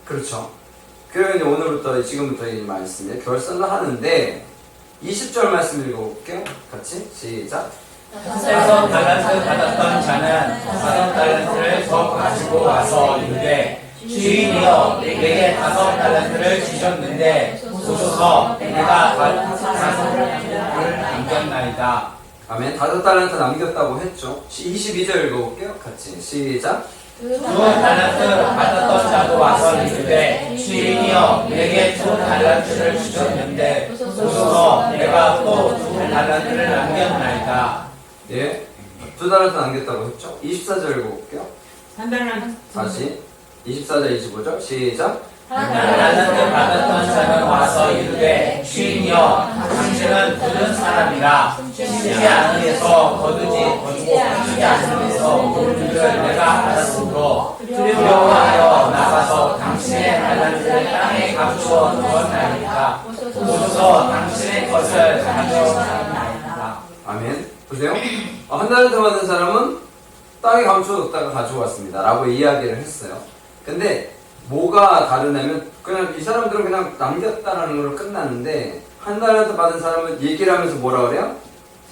그렇죠. 그리고 이제 오늘부터, 지금부터 이 말씀에 결산을 하는데, 20절 말씀 읽어볼게요. 같이. 시작. 다섯 달란트 받았던 자는 다섯 달란트를 더 가지고 와서 이르되 주인이여 내게 다섯 달란트를 주셨는데 보소서 내가 다섯 달란트를 남겼나이다. 아멘. 다섯 달란트 남겼다고 했죠. 22절 읽어볼게요. 같이. 시작. 두 달란트 받았던 자도 와서 이르되 주인이여 내게 두 달란트를 주셨는데 보소서 내가 또 두 달란트를 남겼나이다. 예. 두 달란트 남겼다고 했죠. 24절 읽어볼게요. 한 달란트. 다시. 24절, 25절. 시작. 한 달란트 받았던 자는 와서 이르되 주인이여 당신은 굳은 사람이라 쉬지 않은 데서 거두고 쉬지 않은 데서 모든 줄을 내가 알았으므로 두려워하여 나가서 당신의 달란트를 땅에 감추어 두었나이다. 보소서 당신의 것을 가져오나이다. 아멘. 보세요. 한 달란트 받은 사람은 땅에 감춰뒀다가 가져왔습니다. 라고 이야기를 했어요. 근데 뭐가 다르냐면 그냥 이 사람들은 그냥 남겼다라는 걸로 끝났는데 한 달란트 받은 사람은 얘기를 하면서 뭐라 그래요?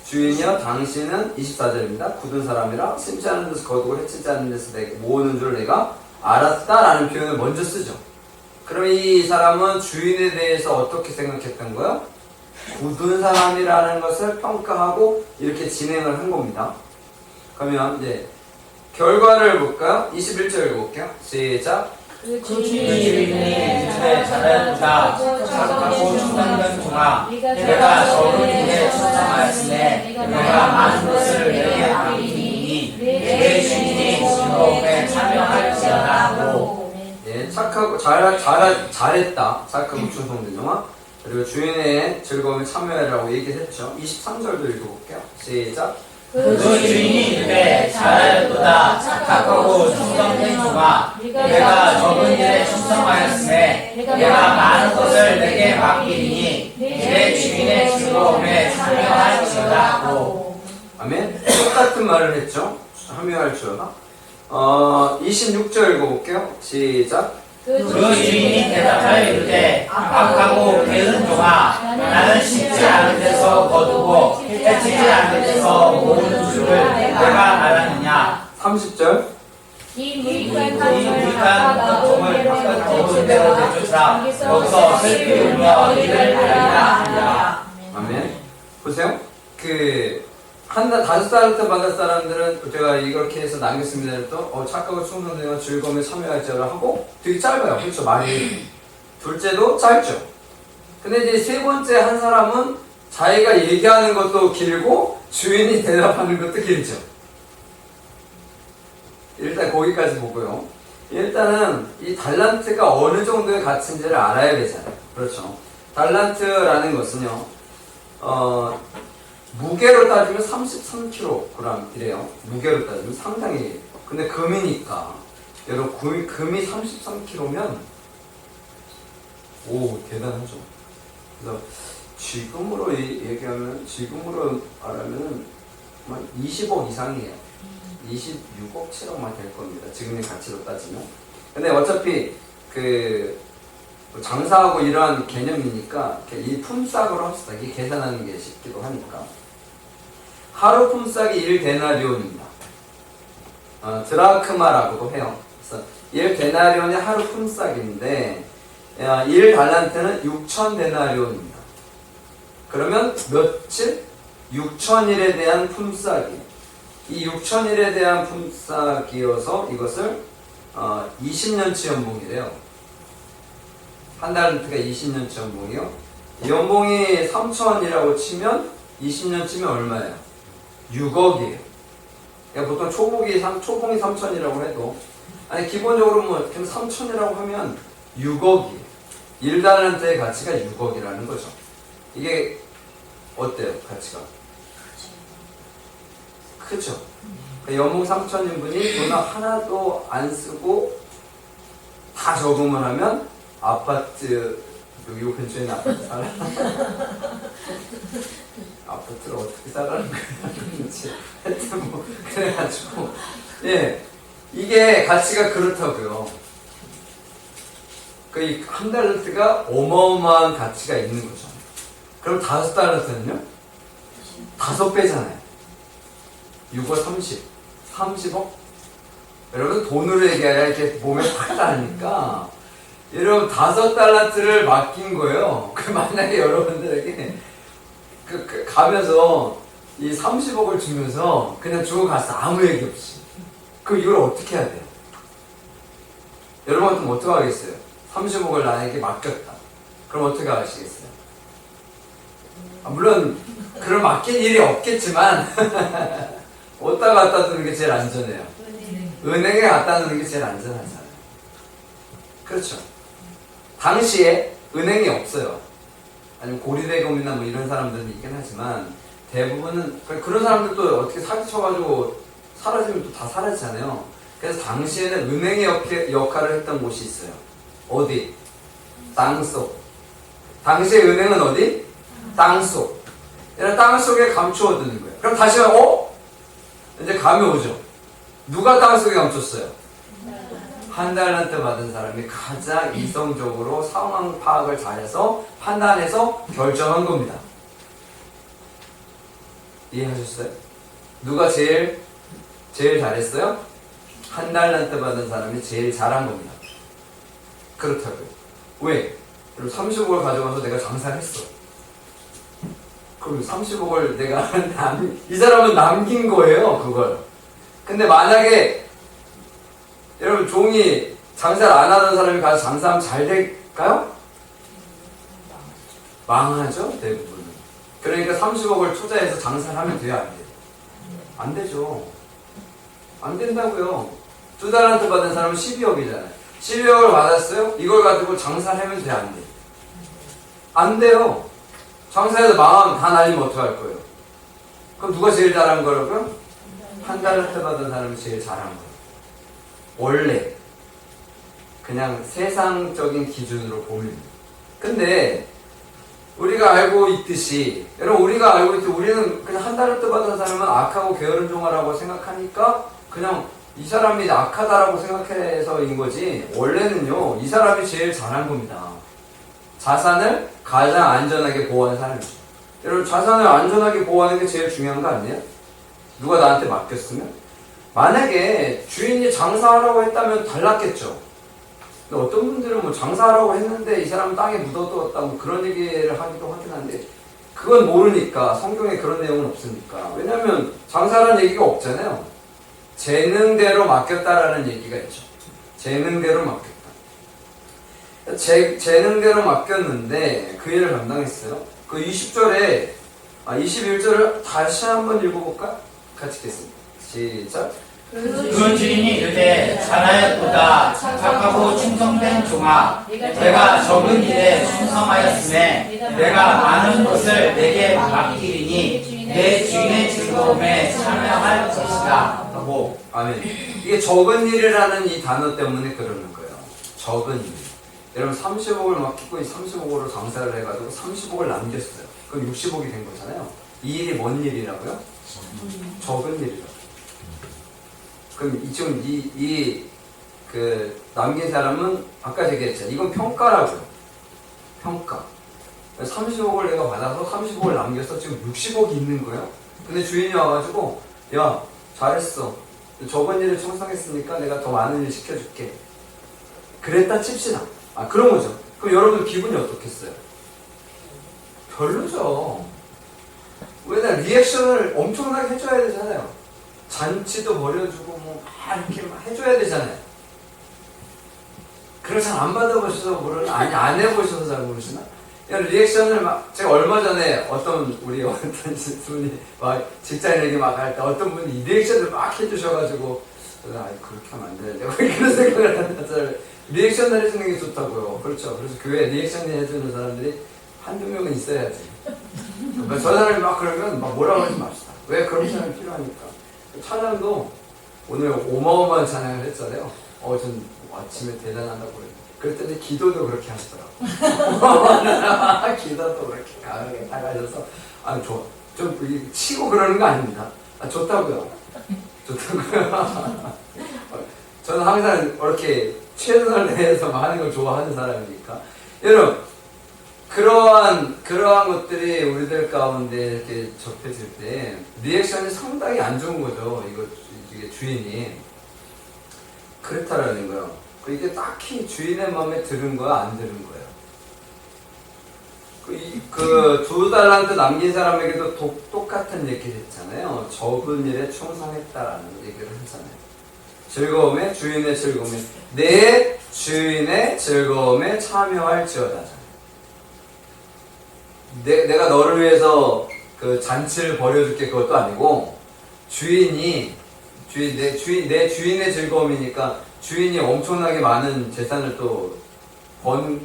주인이여 당신은 24절입니다. 굳은 사람이라 심지 않은 데서 거두고 해치지 않는 데서 모으는 줄 내가 알았다라는 표현을 먼저 쓰죠. 그럼 이 사람은 주인에 대해서 어떻게 생각했던 거예요? 굳은 사람이라는 것을 평가하고 이렇게 진행을 한 겁니다. 그러면 이제 결과를 볼까요? 21절 읽어볼게요. 시작. 그 주인이 이르되 잘하였다. 착하고 충성된 종아 내가 적은 일에 충성하였으니 내가 많은 것을 내게 맡기니 내 주인이 즐거움에 참여할지어다고. 예, 착하고 잘했다. 착하고 충성된 종아. 그리고 주인의 즐거움에 참여해라고 얘기했죠. 23절도 읽어볼게요. 시작. 그 주인이 이르되 잘하였도다. 착하고 충성된 종아 내가 적은 일에 충성하였으니 내가 많은 것을 내게 맡기니 내 주인의 즐거움에 참여할지어다고. 아멘. 똑같은 말을 했죠. 참여할지어다. 26절 읽어볼게요. 시작. 그 주인이 대답하여 이르되 악하고 게으른 종아 나는 심지 않은 데서 거두고 해치지 않은 데서 모으는 줄을 내가 알았느냐. 30절. 이 무익한 고통을 바깥 거두는 대로 내쫓으라. 거기서 슬피 울며 이를 알리라 하니라. 아멘. 보세요. 다섯 달란트 받은 사람들은 제가 이렇게 해서 남겼습니다. 또 착하고 충성되고 즐거움에 참여할지어라 하고 되게 짧아요. 그렇죠? 말이. 둘째도 짧죠. 근데 이제 세 번째 한 사람은 자기가 얘기하는 것도 길고 주인이 대답하는 것도 길죠. 일단 거기까지 보고요. 일단은 이 달란트가 어느 정도의 가치인지를 알아야 되잖아요. 그렇죠? 달란트라는 것은요. 무게로 따지면 33kg이래요. 무게로 따지면 상당히. 근데 금이니까. 여러분, 금이 33kg면, 오, 대단하죠. 그래서 지금으로 지금으로 말하면 20억 이상이에요. 26억, 7억만 될 겁니다. 지금의 가치로 따지면. 근데 어차피, 장사하고 이러한 개념이니까, 이 품삯으로 합시다. 이게 계산하는 게 쉽기도 하니까. 하루 품삯이 1데나리온입니다. 드라크마라고도 해요. 그래서 1데나리온이 하루 품삯인데 1달란트는 6,000데나리온입니다. 그러면 며칠? 6,000일에 대한 품삯이 이 6,000일에 대한 품삯이어서 이것을 20년치 연봉이래요. 한 달란트가 20년치 연봉이요. 연봉이 3,000이라고 치면 20년 치면 얼마예요? 6억이에요. 그러니까 보통 초봉이 3,000이라고 해도 아니 기본적으로 뭐 3,000이라고 하면 6억이에요. 1달란트의 가치가 6억이라는 거죠. 이게 어때요? 가치가? 크죠? 그러니까 연봉 3,000인 분이 돈 하나도 안 쓰고 다 저금을 하면 아파트 여기 근처에 있는 아파트 살아? 아파트를 어떻게 살라는 거야? 하여튼 뭐 그래가지고 예 이게 가치가 그렇다고요. 그 한 달란트가 어마어마한 가치가 있는 거죠. 그럼 5달란트는요? 5배잖아요. 6억 30, 30억? 여러분 돈으로 얘기하려 이렇게 몸에 확 닿으니까 여러분 5달란트를 맡긴 거예요. 그 만약에 여러분들에게 가면서 이 30억을 주면서 그냥 주고 갔어. 아무 얘기 없이. 그럼 이걸 어떻게 해야 돼요? 여러분 같으면 어떻게 하겠어요? 30억을 나에게 맡겼다. 그럼 어떻게 하시겠어요? 물론 그런 맡긴 일이 없겠지만 어디다 갖다 두는 게 제일 안전해요? 은행에 갖다 놓는 게 제일 안전하잖아요. 그렇죠. 당시에 은행이 없어요. 아니면 고리대금이나 뭐 이런 사람들은 있긴 하지만 대부분은 그런 사람들도 어떻게 사기쳐가지고 사라지면 또 다 사라지잖아요. 그래서 당시에는 은행의 역할을 했던 곳이 있어요. 어디? 땅속. 당시에 은행은 어디? 땅속. 얘는 땅속에 감추어두는 거예요. 그럼 다시 이제 감이 오죠. 누가 땅속에 감췄어요? 한 달란트 받은 사람이 가장 이성적으로 상황 파악을 잘해서 판단해서 결정한 겁니다. 이해하셨어요? 누가 제일 잘했어요? 한 달란트 받은 사람이 제일 잘한 겁니다. 그렇다고요. 왜? 30억을 가져가서 내가 장사를 했어. 그럼 30억을 내가 이 사람은 남긴 거예요, 그걸. 근데 만약에 여러분 종이 장사를 안 하던 사람이 가서 장사하면 잘 될까요? 망하죠, 대부분은. 그러니까 30억을 투자해서 장사를 하면 돼요, 안 돼요? 안 되죠. 안 된다고요. 2달란트 받은 사람은 12억이잖아요. 12억을 받았어요? 이걸 가지고 장사를 하면 돼요, 안 돼요? 안 돼요. 장사해서 망하면 다 날리면 어떡할 거예요? 그럼 누가 제일 잘한 거라고요? 한 달란트 받은 사람이 제일 잘한 거예요. 원래 그냥 세상적인 기준으로 보면. 근데 우리가 알고 있듯이 여러분 우리가 알고 있듯이 우리는 그냥 한 달란트 받은 사람은 악하고 게으른 종아라고 생각하니까 그냥 이 사람이 악하다라고 생각해서인 거지 원래는요 이 사람이 제일 잘한 겁니다. 자산을 가장 안전하게 보호하는 사람이죠. 여러분 자산을 안전하게 보호하는 게 제일 중요한 거 아니에요? 누가 나한테 맡겼으면? 만약에 주인이 장사하라고 했다면 달랐겠죠. 근데 어떤 분들은 뭐 장사하라고 했는데 이 사람은 땅에 묻어두었다 뭐 그런 얘기를 하기도 하긴 한데 그건 모르니까 성경에 그런 내용은 없으니까. 왜냐하면 장사라는 얘기가 없잖아요. 재능대로 맡겼다라는 얘기가 있죠. 재능대로 맡겼다. 재능대로 맡겼는데 그 일을 감당했어요. 그 20절에 21절을 다시 한번 읽어볼까? 같이 읽겠습니다. 시작. 그 주인이 이르되 잘하였도다 착하고 충성된 종아 내가 적은 일에 충성하였음에 내가 많은 것을 내게 맡기리니 내 주인의 즐거움에 참여할 것이다 라고. 아멘. 이게 적은 일이라는 이 단어 때문에 그러는 거예요. 적은 일. 여러분 30억을 맡기고 이 30억으로 장사를 해가지고 30억을 남겼어요. 그럼 60억이 된 거잖아요. 이 일이 뭔 일이라고요? 적은 일이라고. 그럼 지금 그 남긴 사람은 아까 얘기했잖아요. 이건 평가라고요. 평가. 30억을 내가 받아서 30억을 남겨서 지금 60억이 있는 거예요. 근데 주인이 와가지고 야 잘했어. 적은 일을 충성했으니까 내가 더 많은 일 시켜줄게. 그랬다 칩시다. 그런 거죠. 그럼 여러분 기분이 어떻겠어요? 별로죠. 왜냐 리액션을 엄청나게 해줘야 되잖아요. 잔치도 벌여주고 뭐 이렇게 막 해줘야 되잖아요. 그걸 잘 안 받아보셔서 모르나? 아니 안 해보셔서 잘 모르시나? 리액션을 제가 얼마 전에 어떤 분이 막 직장인에게 막 할 때 어떤 분이 이 리액션을 막 해주셔가지고 그렇게 하면 안 되는데 그런 생각을 하면서 리액션을 해주는 게 좋다고요. 그렇죠. 그래서 교회에 리액션 해주는 사람들이 한두 명은 있어야지. 저 사람이 막 그러면 막 뭐라고 하지 맙시다. 왜 그런 사람이 필요하니까. 찬양도 오늘 어마어마한 찬양을 했잖아요. 전 아침에 대단하다고 그랬더니 기도도 그렇게 하시더라고요. 기도도 그렇게 강하게 나가셔서 좀 치고 그러는 거 아닙니다. 좋다고요. 좋다고요. 저는 항상 이렇게 최선을 다해서 하는 걸 좋아하는 사람이니까. 여러분, 그러한 것들이 우리들 가운데 이렇게 접해질 때 리액션이 상당히 안 좋은 거죠. 이게 주인이. 그렇다라는 거예요. 이게 딱히 주인의 마음에 들은 거야, 안 들은 거예요. 그 2달란트 남긴 사람에게도 똑같은 얘기를 했잖아요. 적은 일에 충성했다라는 얘기를 하잖아요. 즐거움에, 주인의 즐거움에, 내 주인의 즐거움에 참여할지어다. 내가 너를 위해서 그 잔치를 벌여줄게 그것도 아니고, 내 주인의 즐거움이니까 주인이 엄청나게 많은 재산을 또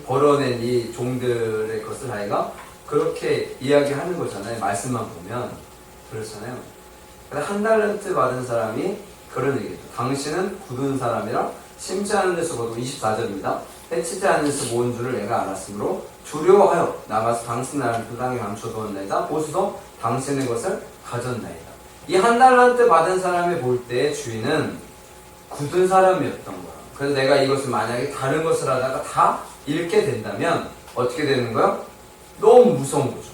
벌어낸 이 종들의 것을 아이가 그렇게 이야기하는 거잖아요. 말씀만 보면 그렇잖아요. 그래서 1달란트 받은 사람이 그런 얘기죠. 당신은 굳은 사람이라 심지 않은 데서 거두고 24절입니다. 해치지 않는 데서 모은 줄을 내가 알았으므로 두려워하여 나가서 당신 나라를 그 땅에 감춰두었나이다. 보수도 당신의 것을 가졌나이다. 이 1달란트 받은 사람이 볼 때 주인은 굳은 사람이었던 거야. 그래서 내가 이것을 만약에 다른 것을 하다가 다 잃게 된다면 어떻게 되는 거야? 너무 무서운 거죠.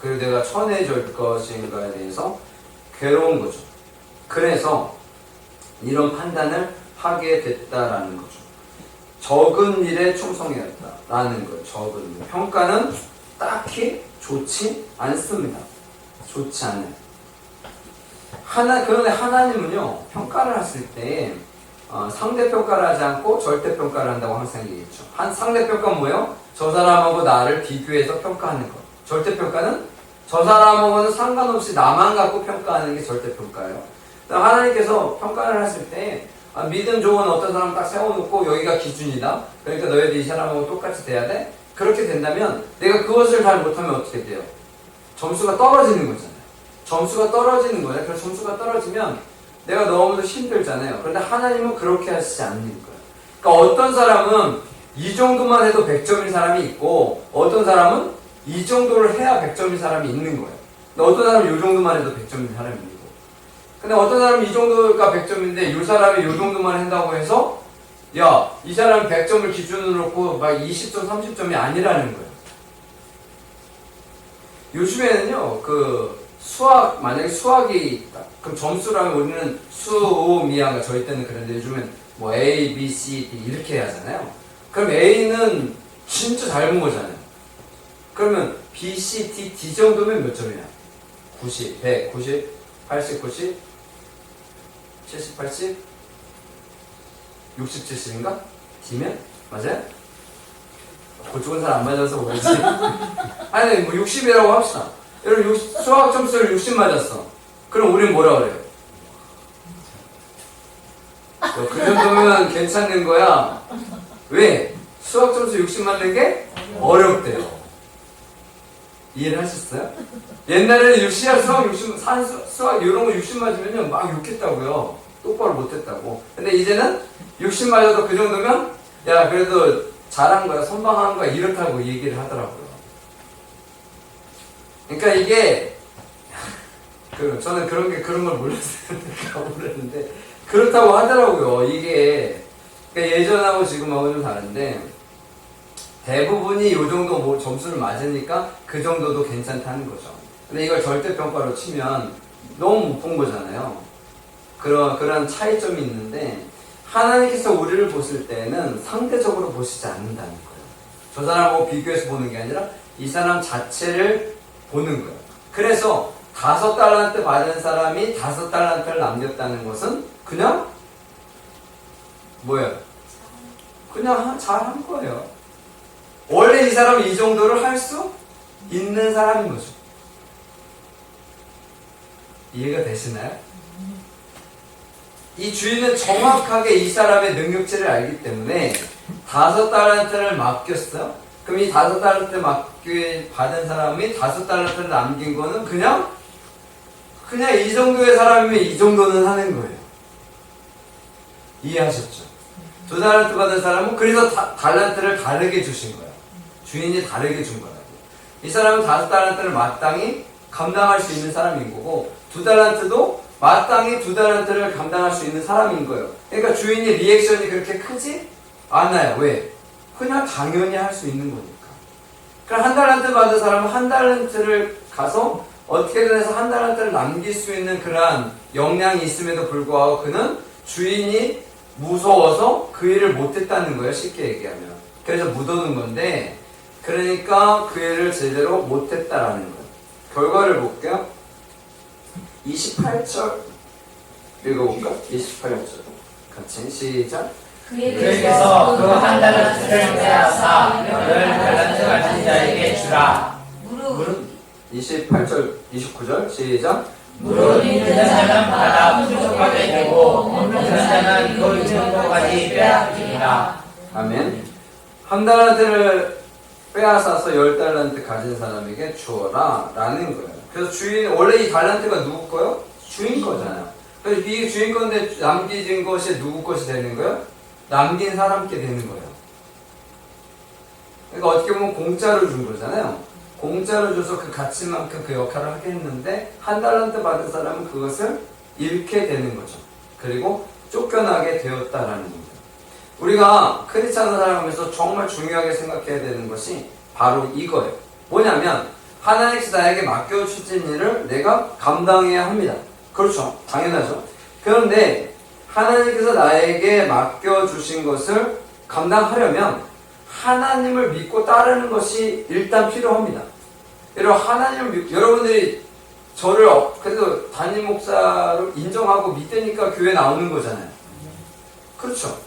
그리고 내가 천해질 것인가에 대해서 괴로운 거죠. 그래서 이런 판단을 하게 됐다라는 거죠. 적은 일에 충성이었다라는 거예요. 적은 일. 평가는 딱히 좋지 않습니다. 좋지 않아요. 그런데 하나님은요, 평가를 하실 때 상대평가를 하지 않고 절대평가를 한다고 항상 얘기했죠. 상대평가는 뭐예요? 저 사람하고 나를 비교해서 평가하는 것. 절대평가는 저 사람하고는 상관없이 나만 갖고 평가하는 게 절대평가예요. 하나님께서 평가를 하실 때 믿음 좋은 어떤 사람 딱 세워놓고 여기가 기준이다. 그러니까 너희들 이 사람하고 똑같이 돼야 돼. 그렇게 된다면 내가 그것을 잘 못하면 어떻게 돼요? 점수가 떨어지는 거잖아요. 점수가 떨어지는 거예요. 그래서 점수가 떨어지면 내가 너무도 힘들잖아요. 그런데 하나님은 그렇게 하시지 않는 거예요. 그러니까 어떤 사람은 이 정도만 해도 100점인 사람이 있고 어떤 사람은 이 정도를 해야 100점인 사람이 있는 거예요. 근데 어떤 사람은 이 정도만 해도 100점인 사람이 있고 근데 어떤 사람은 이 정도가 100점인데 이 사람이 이 정도만 한다고 해서 야, 이 사람은 100점을 기준으로 놓고 막 20점, 30점이 아니라는 거예요. 요즘에는요, 만약에 수학이 있다. 그럼 점수라면 우리는 수, 오, 미야가 저희 때는 그랬는데 요즘엔 뭐 A, B, C, D 이렇게 하잖아요. 그럼 A는 진짜 잘 본 거잖아요. 그러면 B, C, D 정도면 몇 점이야? 90, 100, 90, 80, 90, 70, 80, 60, 70인가? D면? 맞아요? 그쪽은 잘 안 맞아서 모르지. 아니, 뭐 60이라고 합시다. 여러분, 수학 점수를 60 맞았어. 그럼 우린 뭐라 그래요? 그 정도면 괜찮은 거야. 왜? 수학 점수 60 맞는 게 어렵대요. 이해를 하셨어요? 옛날에는 60이야, 수학 60, 수학 이런 거 60 맞으면요, 막 욕했다고요. 똑바로 못했다고. 근데 이제는 60 맞아도 그 정도면, 야, 그래도 잘한 거야, 선방한 거야, 이렇다고 얘기를 하더라고요. 그러니까 이게, 저는 그런 걸 몰랐는데, 그렇다고 하더라고요. 이게, 그러니까 예전하고 지금하고 좀 다른데, 대부분이 이 정도 점수를 맞으니까 그 정도도 괜찮다는 거죠. 근데 이걸 절대평가로 치면 너무 못 본 거잖아요. 그런 차이점이 있는데, 하나님께서 우리를 보실 때는 상대적으로 보시지 않는다는 거예요. 저 사람하고 비교해서 보는 게 아니라 이 사람 자체를 보는 거예요. 그래서 5달란트 받은 사람이 5달란트를 남겼다는 것은 그냥 뭐예요? 그냥 잘한 거예요. 원래 이 사람이 이 정도를 할 수 있는 사람인 거죠. 이해가 되시나요? 이 주인은 정확하게 이 사람의 능력치를 알기 때문에 5달란트를 맡겼어요. 그럼 이 5달란트 받은 사람이 5달란트를 남긴 거는 그냥 이 정도의 사람이면 이 정도는 하는 거예요. 이해하셨죠? 2달란트 받은 사람은 그래서 달란트를 다르게 주신 거예요. 주인이 다르게 준 거라고. 이 사람은 5달란트를 마땅히 감당할 수 있는 사람인 거고 2달란트도 마땅히 2달란트를 감당할 수 있는 사람인 거예요. 그러니까 주인이 리액션이 그렇게 크지 안 와요. 왜? 그냥 당연히 할 수 있는 거니까. 그럼 한 달란트 받은 사람은 한 달란트를 가서 어떻게든 해서 한 달란트를 남길 수 있는 그러한 역량이 있음에도 불구하고 그는 주인이 무서워서 그 일을 못했다는 거예요. 쉽게 얘기하면. 그래서 묻어둔 건데, 그러니까 그 일을 제대로 못했다라는 거예요. 결과를 볼게요. 28절 읽어볼까? 28절 같이 시작. 그에게서 그 한 달란트를 빼앗아 10달란트 가진 자에게 주라. 무릇 28절 29절 시작. 무릇 있는 자는 받아 부족하게 되고 없는 자는 그 있는 것까지 빼앗기니라. 아멘. 한 달란트를 빼앗아서 10달란트 가진 사람에게 주어라 라는 거예요. 그래서 주인, 원래 이 달란트가 누구 거요? 주인 거잖아요. 그래서 이게 주인 건데 남겨진 것이 누구 것이 되는 거예요? 남긴 사람께 되는 거예요. 그러니까 어떻게 보면 공짜로 준 거잖아요. 공짜로 줘서 그 가치만큼 그 역할을 하겠는데 한 달란트 받은 사람은 그것을 잃게 되는 거죠. 그리고 쫓겨나게 되었다라는 겁니다. 우리가 크리스찬 살아가면서 정말 중요하게 생각해야 되는 것이 바로 이거예요. 뭐냐면 하나님께서 나에게 맡겨주신 일을 내가 감당해야 합니다. 그렇죠. 당연하죠. 그런데 하나님께서 나에게 맡겨주신 것을 감당하려면 하나님을 믿고 따르는 것이 일단 필요합니다. 여러분, 하나님을 믿고, 여러분들이 저를 그래도 담임 목사로 인정하고 믿으니까 교회 나오는 거잖아요. 그렇죠.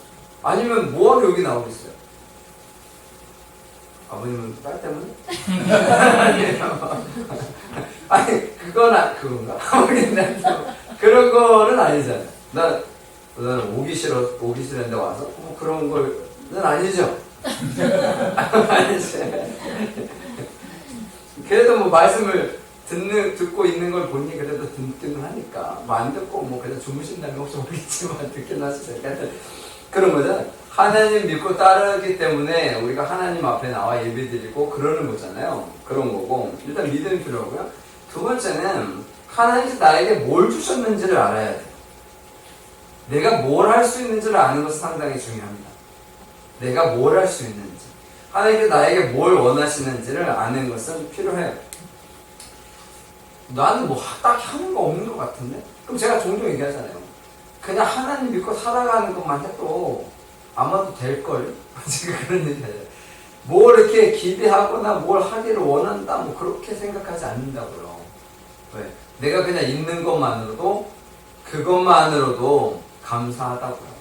아니면 뭐하러 여기 나오겠어요? 아버님은 딸 때문에? 아니, 그건가? 그런 거는 아니잖아요. 나는 오기 싫었는데 와서, 그런 거는 아니죠. 아니지. 그래도 뭐 말씀을 듣고 있는 걸 보니 그래도 듣기는 하니까. 뭐 안 듣고 뭐 그래도 주무신다면 혹시 모르겠지만 듣긴 하시죠. 그런 거잖아요. 하나님 믿고 따르기 때문에 우리가 하나님 앞에 나와 예배드리고 그러는 거잖아요. 그런 거고. 일단 믿음이 필요하고요. 두 번째는 하나님께서 나에게 뭘 주셨는지를 알아야 돼요. 내가 뭘 할 수 있는지를 아는 것은 상당히 중요합니다. 내가 뭘 할 수 있는지. 하나님께서 나에게 뭘 원하시는지를 아는 것은 필요해요. 나는 뭐 딱히 하는 거 없는 것 같은데? 그럼 제가 종종 얘기하잖아요. 그냥 하나님 믿고 살아가는 것만 해도 아마도 될걸? 지금 그런 얘기 하잖아요. 뭘 이렇게 기대하거나 뭘 하기를 원한다, 뭐 그렇게 생각하지 않는다고요. 왜? 내가 그냥 있는 것만으로도, 그것만으로도 감사하다고요.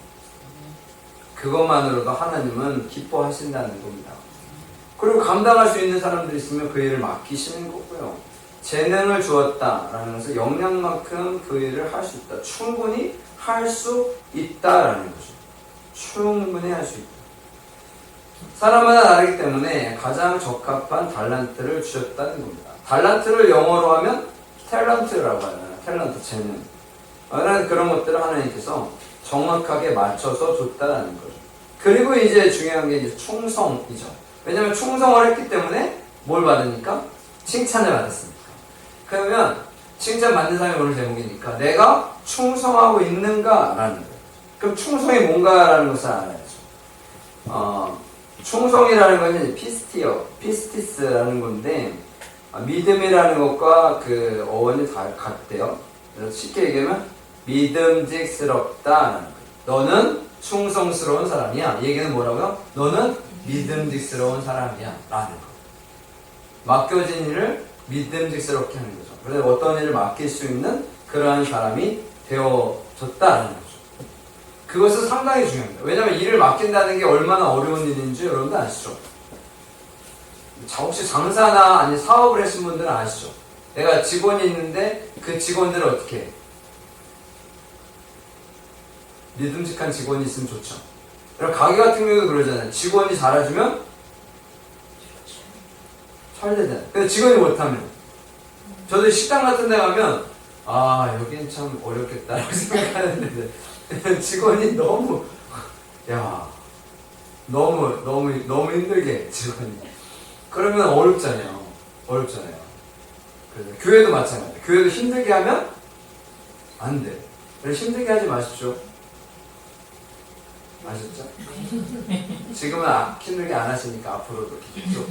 그것만으로도 하나님은 기뻐하신다는 겁니다. 그리고 감당할 수 있는 사람들이 있으면 그 일을 맡기시는 거고요. 재능을 주었다라는 것은 역량만큼 그 일을 할 수 있다. 충분히 할 수 있다라는 거죠. 충분히 할 수 있다. 사람마다 다르기 때문에 가장 적합한 달란트를 주셨다는 겁니다. 달란트를 영어로 하면 탤런트라고 하잖아요. 탤런트, 재능. 그런 것들을 하나님께서 정확하게 맞춰서 줬다는 거죠. 그리고 이제 중요한 게 이제 충성이죠. 왜냐하면 충성을 했기 때문에 뭘 받으니까? 칭찬을 받았으니까. 그러면 칭찬 받는 사람이 오늘 제목이니까 내가 충성하고 있는가라는 거예요. 그럼 충성이 뭔가라는 것을 알아야죠. 충성이라는 것은 피스티스라는 건데 믿음이라는 것과 그 어원이 다 같대요. 그래서 쉽게 얘기하면 믿음직스럽다라는 거예요. 너는 충성스러운 사람이야. 이 얘기는 뭐라고요? 너는 믿음직스러운 사람이야 라는 거. 맡겨진 일을 믿음직스럽게 하는 거죠. 그래서 어떤 일을 맡길 수 있는 그러한 사람이 되어졌다라는 거죠. 그것은 상당히 중요합니다. 왜냐하면 일을 맡긴다는 게 얼마나 어려운 일인지 여러분들 아시죠? 혹시 장사나 아니 사업을 하신 분들은 아시죠? 내가 직원이 있는데 그 직원들을 어떻게 해? 믿음직한 직원이 있으면 좋죠. 그럼 가게 같은 경우도 그러잖아요. 직원이 잘해주면 잘 되잖아요. 근데 직원이 못하면 저도 식당 같은 데 가면 여긴 참 어렵겠다라고 생각하는데 직원이 너무 힘들게 직원이 그러면 어렵잖아요. 그래서 교회도 마찬가지예요. 교회도 힘들게 하면 안 돼. 그래서 힘들게 하지 마십시오. 아셨죠? 지금은 힘들게 안 하시니까 앞으로도 쭉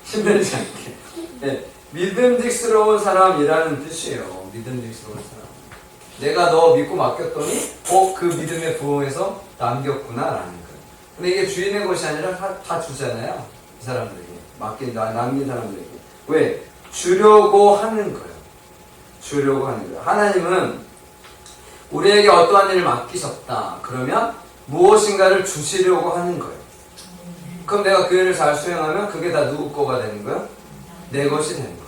힘들지 않게. 네, 믿음직스러운 사람이라는 뜻이에요. 믿음직스러운 사람. 내가 너 믿고 맡겼더니 그 믿음에 부응해서 남겼구나라는 거예요. 근데 이게 주인의 것이 아니라 다 주잖아요. 이 사람들에게 남긴 사람들에게. 왜? 주려고 하는 거예요. 주려고 하는 거예요. 하나님은 우리에게 어떠한 일을 맡기셨다. 그러면 무엇인가를 주시려고 하는 거예요. 그럼 내가 그 일을 잘 수행하면 그게 다 누구 거가 되는 거예요? 내 것이 되는 거예요.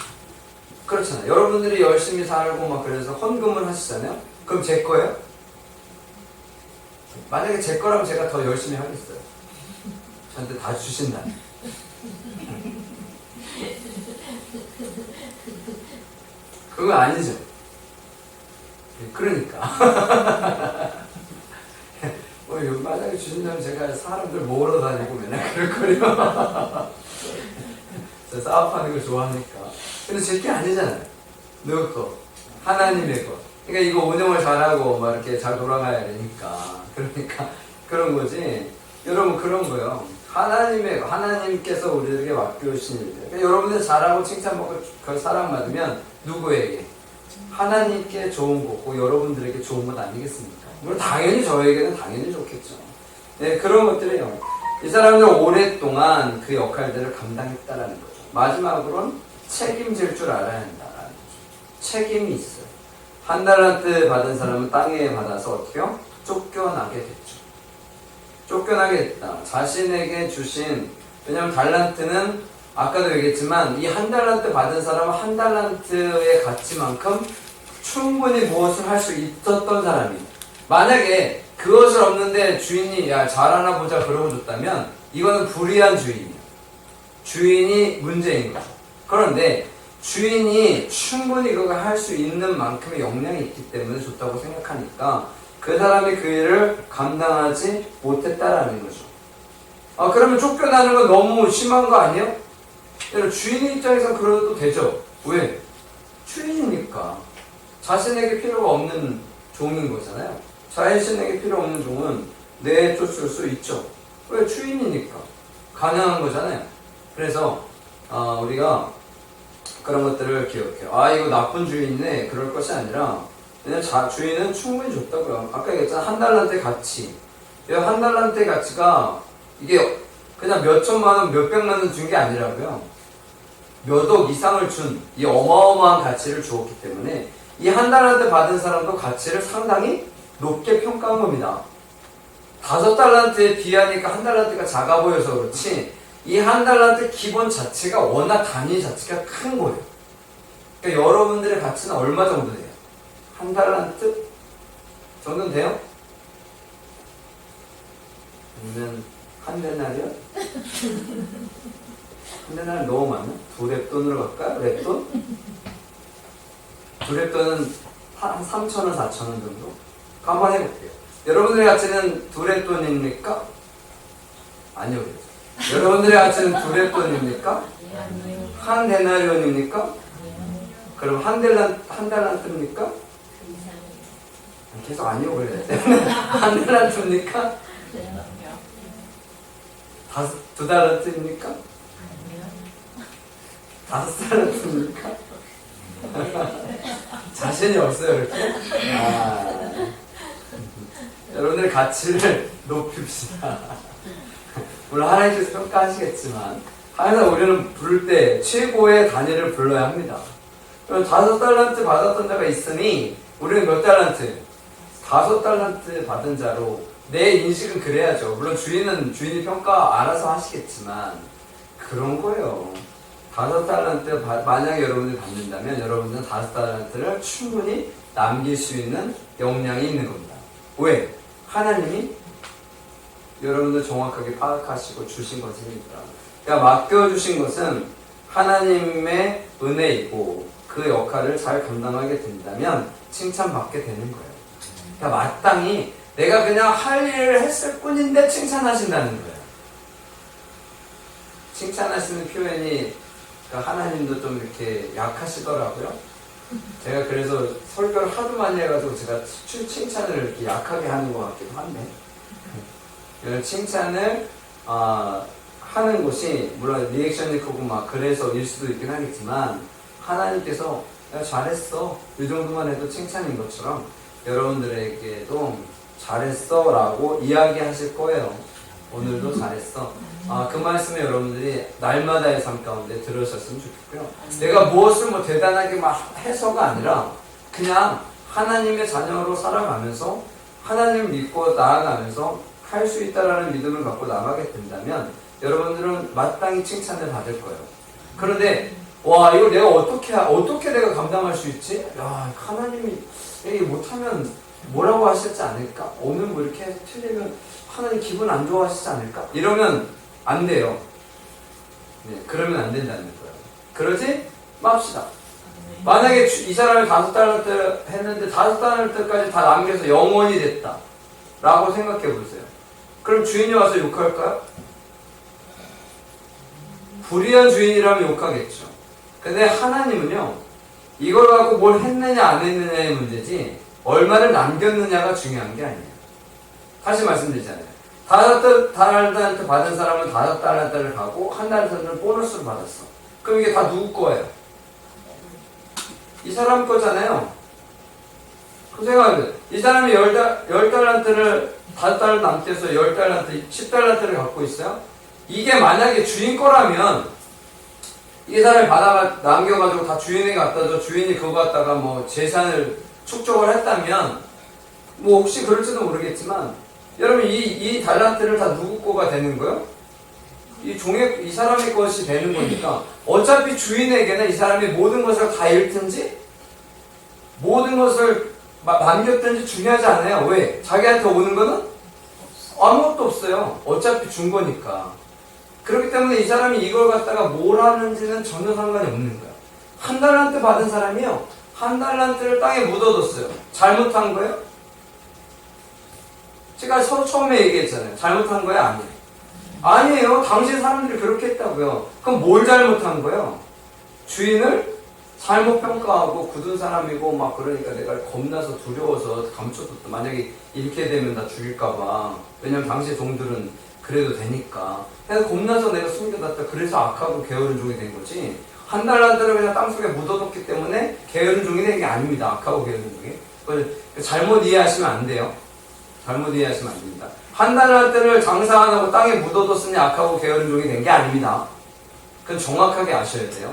그렇잖아요. 여러분들이 열심히 살고 막 그래서 헌금을 하시잖아요. 그럼 제 거예요? 만약에 제 거라면 제가 더 열심히 하겠어요. 저한테 다 주신다면. 그건 아니죠. 그러니까. 만약에 주신다면 제가 사람들 모으러 다니고 맨날 그럴 거예요. 저 사업하는 걸 좋아하니까. 근데 제 게 아니잖아요. 누구 거? 하나님의 거. 그러니까 이거 운영을 잘하고 막 이렇게 잘 돌아가야 되니까. 그러니까 그런 거지. 여러분 그런 거요. 하나님께서 우리에게 맡겨주신 일. 그러니까 여러분들 잘하고 칭찬받고 그 사랑받으면 누구에게? 하나님께 좋은 거고 여러분들에게 좋은 것 아니겠습니까? 물론 당연히 저에게는 당연히 좋겠죠. 네, 그런 것들이에요. 이 사람들 오랫동안 그 역할들을 감당했다라는 거죠. 마지막으로는 책임질 줄 알아야 한다라는 거죠. 책임이 있어요. 한 달란트 받은 사람은 땅에 받아서 어떻게요? 쫓겨나게 됐죠. 쫓겨나게 됐다. 자신에게 주신, 왜냐하면 달란트는 아까도 얘기했지만 이 한 달란트 받은 사람은 한 달란트의 가치만큼 충분히 무엇을 할 수 있었던 사람이에요. 만약에 그것을 없는데 주인이 야 잘하나 보자 그러고 줬다면 이거는 불의한 주인이에요. 주인이 문제인 거죠. 그런데 주인이 충분히 그걸 할 수 있는 만큼의 역량이 있기 때문에 줬다고 생각하니까 그 사람이 그 일을 감당하지 못했다라는 거죠. 그러면 쫓겨나는 건 너무 심한 거 아니에요? 주인 입장에서 그래도 되죠. 왜? 주인이니까. 자신에게 필요가 없는 종인 거잖아요. 자신에게 필요 없는 종은 내쫓을 수 있죠. 왜? 주인이니까. 가능한 거잖아요. 그래서 우리가 그런 것들을 기억해요. 이거 나쁜 주인이네. 그럴 것이 아니라 그냥 주인은 충분히 줬다고요. 아까 얘기했잖아. 한 달란트의 가치. 한 달란트의 가치가 이게 그냥 몇 천만 원, 몇 백만 원 준 게 아니라고요. 몇 억 이상을 준 이 어마어마한 가치를 주었기 때문에 이 한 달란트 받은 사람도 가치를 상당히 높게 평가한 겁니다. 5달란트에 비하니까 한 달란트가 작아 보여서 그렇지 이 한 달란트 기본 자체가 워낙 단위 자체가 큰 거예요. 그러니까 여러분들의 가치는 얼마 정도 돼요? 한 달란트 정도는 돼요? 아니면 한 데나리요? 한 데나리 너무 많나? 두 랩돈으로 갈까요? 랩돈? 두 랩돈은 한 3,000원, 4,000원 정도? 한번 해볼게요. 여러분들의 가치는 두 랩돈입니까? 아니요. 여러분들의 가치는 두 랩돈입니까? 한 데나리온입니까? 그럼 한 달란트입니까? 계속 아니요 그래야 한 달란트입니까? 두 달란트입니까? 5달란트입니까? 자신이 없어요 이렇게? 여러분들의 가치를 높입시다. 물론 하나님께서 평가하시겠지만 항상 우리는 부를 때 최고의 단위를 불러야 합니다. 그럼 5달란트 받았던 자가 있으니 우리는 몇 달란트? 5달란트 받은 자로 내 인식은 그래야죠. 물론 주인이 평가 알아서 하시겠지만 그런 거예요. 5달란트 만약에 여러분들이 받는다면 여러분들은 5달란트를 충분히 남길 수 있는 역량이 있는 겁니다. 왜? 하나님이 여러분들 정확하게 파악하시고 주신 것이니까. 그러니까 맡겨주신 것은 하나님의 은혜이고 그 역할을 잘 감당하게 된다면 칭찬받게 되는 거예요. 그러니까 마땅히 내가 그냥 할 일을 했을 뿐인데 칭찬하신다는 거예요. 칭찬하시는 표현이 그러니까 하나님도 좀 이렇게 약하시더라고요. 제가 그래서 설교를 하도 많이 해가지고 제가 칭찬을 이렇게 약하게 하는 것 같기도 한데 이런 칭찬을 하는 것이 물론 리액션이 크고 막 그래서일 수도 있긴 하겠지만 하나님께서 야, 잘했어 이 정도만 해도 칭찬인 것처럼 여러분들에게도 잘했어 라고 이야기하실 거예요. 오늘도 잘했어. 그 말씀에 여러분들이 날마다의 삶 가운데 들으셨으면 좋겠고요. 내가 무엇을 뭐 대단하게 막 해서가 아니라 그냥 하나님의 자녀로 살아가면서 하나님을 믿고 나아가면서 할 수 있다라는 믿음을 갖고 나가게 된다면 여러분들은 마땅히 칭찬을 받을 거예요. 그런데 와 이거 내가 어떻게 내가 감당할 수 있지? 야 하나님이 이게 못하면 뭐라고 하실지 않을까? 오늘 뭐 이렇게 틀리면 하나님 기분 안 좋아하시지 않을까? 이러면 안 돼요. 네, 그러면 안 된다는 거예요. 그러지 맙시다. 만약에 이 사람이 5달란트 했는데 5달란트까지 다 남겨서 영원히 됐다 라고 생각해 보세요. 그럼 주인이 와서 욕할까요? 불의한 주인이라면 욕하겠죠. 근데 하나님은요 이걸 갖고 뭘 했느냐 안 했느냐의 문제지 얼마를 남겼느냐가 중요한 게 아니에요. 다시 말씀드리잖아요. 5달란트 받은 사람은 5달란트를 가고 1달란트는 보너스를 받았어. 그럼 이게 다 누구 거예요? 이 사람 거잖아요. 그 생각해요. 이 사람이 10달란트를 5달란트 남겨서 10달란트, 10달란트를 갖고 있어요. 이게 만약에 주인 거라면 이 사람이 남겨가지고 다 주인에게 갖다 줘. 주인이 그거 갖다가 뭐 재산을 축적을 했다면 뭐 혹시 그럴지도 모르겠지만 여러분 이 달란트를 다 누구 거가 되는 거예요? 이 사람의 것이 되는 거니까 어차피 주인에게는 이 사람이 모든 것을 다 잃든지 모든 것을 남겼든지 중요하지 않아요. 왜? 자기한테 오는 거는 아무것도 없어요. 어차피 준 거니까. 그렇기 때문에 이 사람이 이걸 갖다가 뭘 하는지는 전혀 상관이 없는 거예요. 1달란트 받은 사람이요 1달란트를 땅에 묻어뒀어요. 잘못한 거예요? 제가 처음에 얘기했잖아요. 잘못한 거예요? 아니에요. 아니에요. 당시 사람들이 그렇게 했다고요. 그럼 뭘 잘못한 거예요? 주인을 잘못 평가하고 굳은 사람이고 막 그러니까 내가 겁나서 두려워서 감춰뒀다. 만약에 이렇게 되면 나 죽일까봐. 왜냐면 당시 종들은 그래도 되니까. 그래서 겁나서 내가 숨겨놨다. 그래서 악하고 게으른 종이 된 거지. 1달란트를 그냥 땅속에 묻어뒀기 때문에 게으른 종이 된 게 아닙니다. 악하고 게으른 종이. 그걸 잘못 이해하시면 안 돼요. 잘못 이해하시면 안 됩니다. 1달란트를 장사 안 하고 땅에 묻어뒀으니 악하고 게으른 종이 된 게 아닙니다. 그건 정확하게 아셔야 돼요.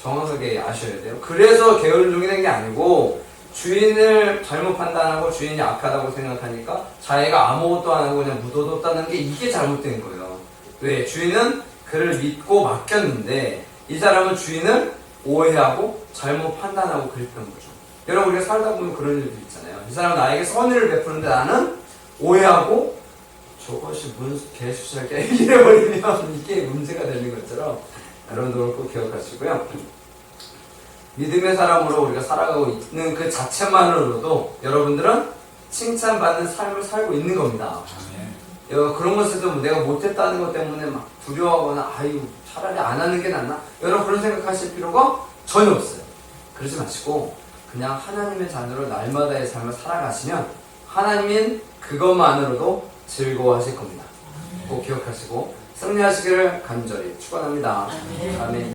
정확하게 아셔야 돼요. 그래서 게으른 종이 된 게 아니고 주인을 잘못 판단하고 주인이 악하다고 생각하니까 자기가 아무것도 안 하고 그냥 묻어뒀다는 게 이게 잘못된 거예요. 왜? 주인은 그를 믿고 맡겼는데 이 사람은 주인을 오해하고 잘못 판단하고 그랬던 거죠. 여러분 우리가 살다 보면 그런 일도 있잖아요. 이 사람은 나에게 선의를 베푸는데 나는 오해하고 저것이 무슨 개수작이야 이래버리면 이게 문제가 되는 것처럼 여러분들 꼭 기억하시고요. 믿음의 사람으로 우리가 살아가고 있는 그 자체만으로도 여러분들은 칭찬받는 삶을 살고 있는 겁니다. 그런 것에도 내가 못했다는 것 때문에 막 두려워하거나 아유 차라리 안 하는 게 낫나? 여러분 그런 생각하실 필요가 전혀 없어요. 그러지 마시고 그냥 하나님의 자녀로 날마다의 삶을 살아가시면 하나님인 그것만으로도 즐거워하실 겁니다. 꼭 기억하시고 승리하시기를 간절히 축원합니다. 아멘.